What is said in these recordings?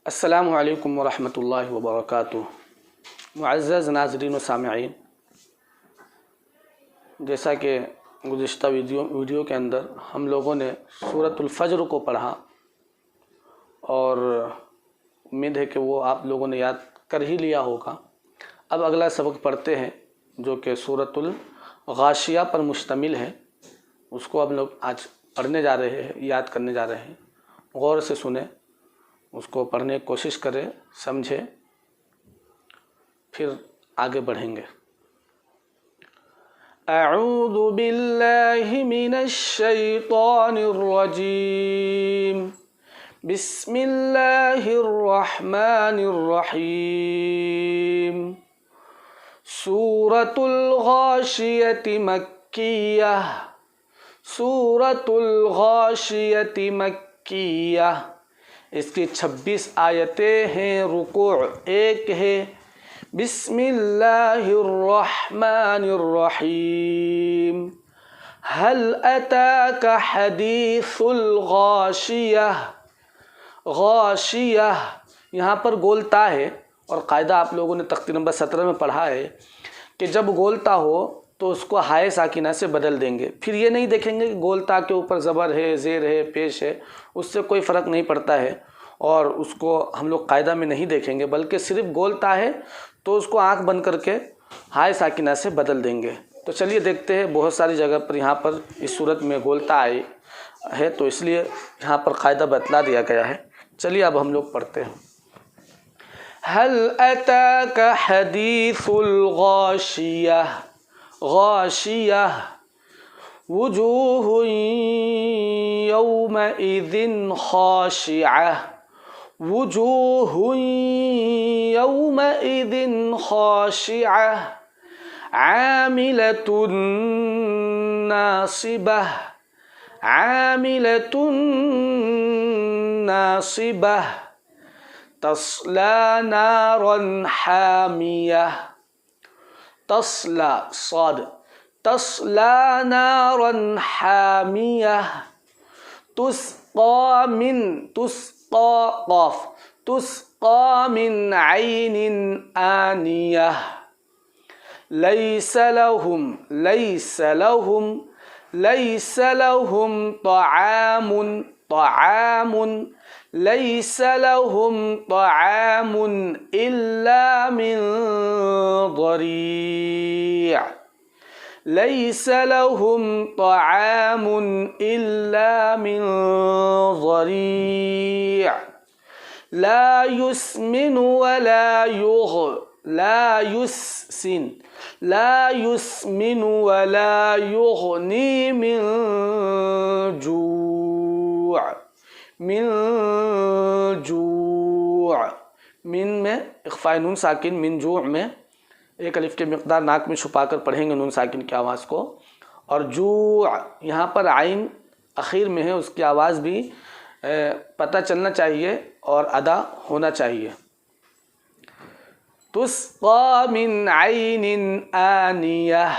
अस्सलामु अलैकुम वरहमतुल्लाहि वबरकातुहू। मुअज़्ज़ज़ नाज़रीन व सामिईन, जैसा कि गुज़िश्ता वीडियो के अंदर हम लोगों ने सूरतुल फ़ज्र को पढ़ा और उम्मीद है कि वो आप लोगों ने याद कर ही लिया होगा। अब अगला सबक पढ़ते हैं जो कि सूरतुल गाशिया पर मुश्तमिल है। उसको अब लोग आज पढ़ने जा रहे हैं, याद करने जा रहे हैं। गौर से सुने, उसको पढ़ने की कोशिश करें, समझें, फिर आगे बढ़ेंगे। अऊज़ु बिल्लाहि मिनश शैतानिर रजीम। बिस्मिल्लाहिर रहमानिर रहीम। सूरतुल गाशियति मक्किय्यह। सूरतुल गाशियति मक्किय्यह। इसकी 26 आयतें हैं, रुकू 1 है। बिस्मिल्लाहिर्रहमानिर्रहीम। हल अताका हदीसुल गाशियह। गाशियह यहाँ पर गोलता है और कायदा आप लोगों ने तख्ती नंबर 17 में पढ़ा है कि जब गोलता हो तो उसको हाय साकिना से बदल देंगे। फिर ये नहीं देखेंगे कि गोलता के ऊपर ज़बर है, ज़ेर है, पेश है, उससे कोई फ़र्क नहीं पड़ता है और उसको हम लोग कायदा में नहीं देखेंगे, बल्कि सिर्फ गोलता है तो उसको आंख बंद करके हाय साकिना से बदल देंगे। तो चलिए देखते हैं, बहुत सारी जगह पर यहाँ पर इस सूरत में गोलता आई है तो इसलिए यहाँ पर कायदा बतला दिया गया है। चलिए अब हम लोग पढ़ते हैं। हल अताका हदीसुल गाशियह। गाशियह वुजूहुन यौमइज़िन खाशिअह। वुजूहुन यौमइज़िन खाशिअह आमिलतुन नासिबह। आमिलतुन नासिबह तस्ला नारन हामियह। तस्ला साद तस्ला नारन हामियह। तुस्क़ा मिन तुस्क़ा क़ाफ तुस्क़ा मिन ऐनिन आनियह। लैस लहुम लैस लहुम लैस लहुम तआमुन तआमुन लैस लहुम तआमुन इल्ला मिन ज़री'। लैस लहुम तआमुन इल्ला मिन ज़री'। ला युस्मिनु वला ला युस्सिन ला युस्मिनु वला युग़नी मिन जू'। मिन जू'। मिन में इख़्फ़ाए नून साकिन, मिन जू' में एक अलिफ के मिक़दार नाक में छुपा कर पढ़ेंगे नून साकिन की आवाज़ को। और जू' यहाँ पर आइन आखिर में है, उसकी आवाज़ भी पता चलना चाहिए और अदा होना चाहिए। तुस्क़ा मिन ऐनिन आनियह।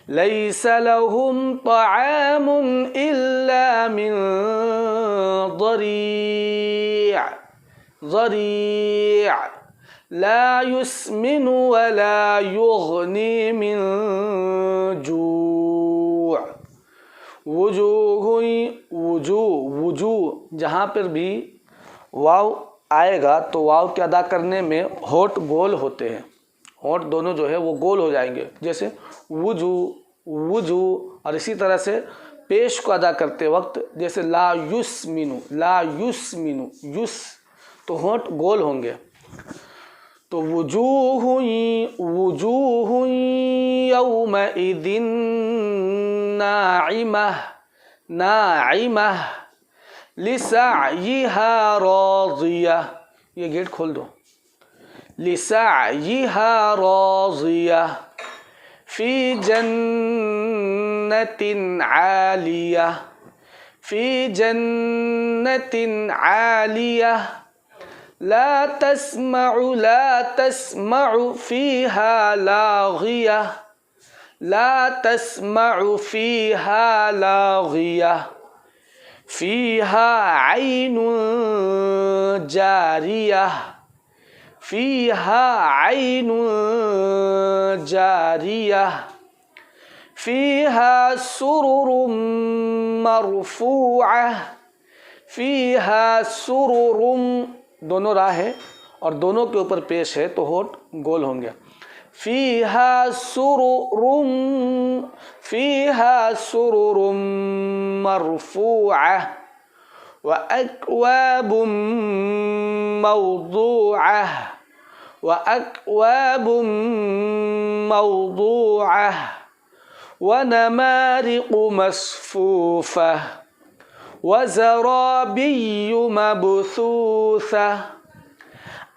लैस लहुम तआमुन इल्ला मिन ज़री'। ज़री' ला युस्मिनु वला युग़नी मिन जू'। वुजूहुन वुजूह जहाँ पर भी वाव आएगा तो वाव के अदा करने में होठ गोल होते हैं। होठ दोनों जो है वो गोल हो जाएंगे, जैसे वुजू वुजू। और इसी तरह से पेश को अदा करते वक्त जैसे ला युस्मिनु युस, तो होठ गोल होंगे। तो वुजूहुन यौमइज़िन नाइमह। नाइमह लिसअयिहा राज़ियह। ये गेट खोल दो। लिसअयिहा राज़ियह फ़ी जन्नतिन आलियह। फ़ी जन्नतिन आलियह ला तस्मअु फ़ीहा लाग़ियह। ला तस्मअु फ़ीहा लाग़ियह फ़ीहा ऐनुन जारियह, फ़ीहा ऐनुन जारियह, फ़ीहा सुरुरुम मरफ़ूअह, फ़ीहा सुरुरुम, दोनों रा है और दोनों के ऊपर पेश है तो होठ गोल होंगे। फ़ीहा सुरुरुम, फ़ीहा सुरुरुम मरफ़ूअह, व अक्वाबुम मौदूअह, व अक्वाबुम मौदूअह, व नमारिक़ु मस्फ़ूफ़ह, व ज़राबिय्यु मबसूसह,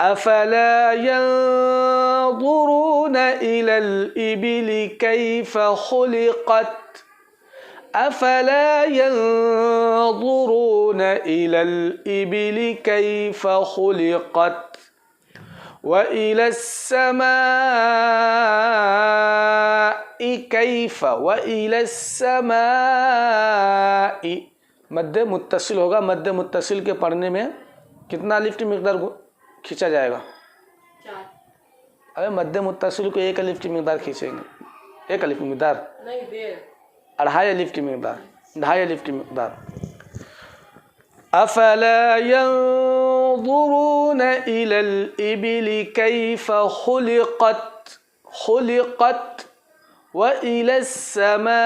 अफ़ला यंज़ुरून इलल इबिलि कैफ़ खुलिक़त, अफ़ला यंज़ुरून इलल इबिलि कैफ़ खुलिक़त, व इलस समाइ कैफ़, व इलस समाइ। मद्दे मुत्तसिल होगा, मद्दे मुत्तसिल के पढ़ने में कितना अलिफ की मिक़दार खींचा जाएगा? 4। अरे मद्दे मुत्तसिल को एक अलिफ की मिक़दार खींचेंगे, एक अलिफ की मिक़दार नहीं, 2.5 अलिफ की मिक़दार, 2.5 अलिफ की मिक़दार। अफ़ला यंज़ुरून इलल इबिलि कैफ़ खुलिक़त, खुलिक़त, व इलस समाइ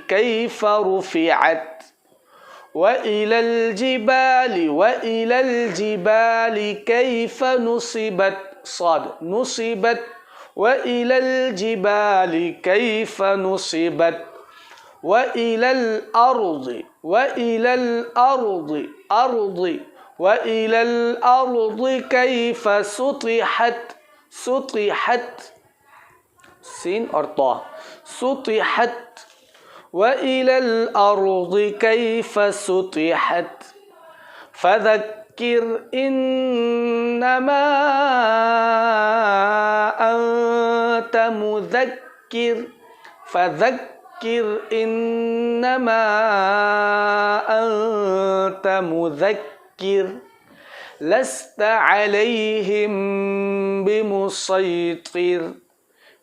कैफ़ रुफ़िअत, व इलल जिबालि कैफ़ नुसिबत, साद नुसिबत, व इलल जिबालि कैफ़ नुसिबत, व इलल अर्ज़ि, व इलल अर्ज़ि, अर्ज़ि, व इलल अर्ज़ि कैफ़ सुतिहत, सुतिहत, सीन और ता, सुतिहत, व इलल अर्ज़ि कैफ़ सुतिहत, फ़ज़क्किर इन्नमा अन्त मुज़क्किर, फ़ज़क्किर इन्नमा अन्त मुज़क्किर, लस्त अलैहिम बिमुसैतिर,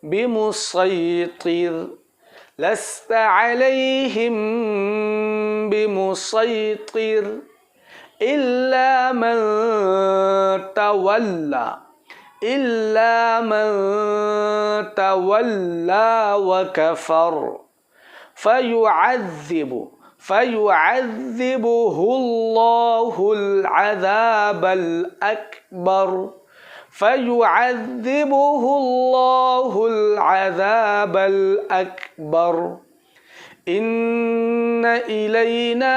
बिमुसैतिर, लस्त अलैहिम बिमुसैतिर, इल्ला मन तवल्ला, इल्ला मन तवल्ला व कफ़र, फ़युअज़्ज़िबुहुल्लाहुल अज़ाबल अकबर, फ़युअज़्ज़िबुहुल्लाहुल अज़ाबल अकबर, इन्न इलैना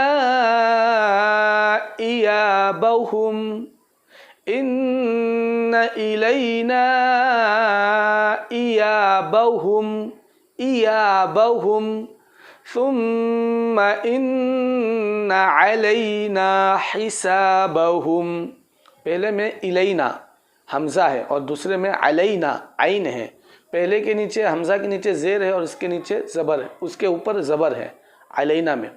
इयाबहुम, इन्न इलैना इयाबहुम, इयाबहुम, सुम्मा इन्न अलैना हिसाबहुम। पहले में इलैना हमज़ा है और दूसरे में अलैना आइन है। पहले के नीचे हमज़ा के नीचे ज़ेर है और इसके नीचे ज़बर है, उसके ऊपर ज़बर है अलैना में।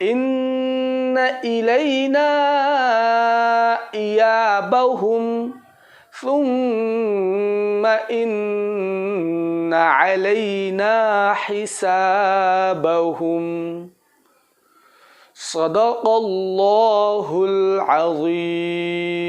इन्न इलैना इयाबहुम सुम्मा इन्न अलैना हिसाबहुम। सदक़ल्लाहुल अज़ीम।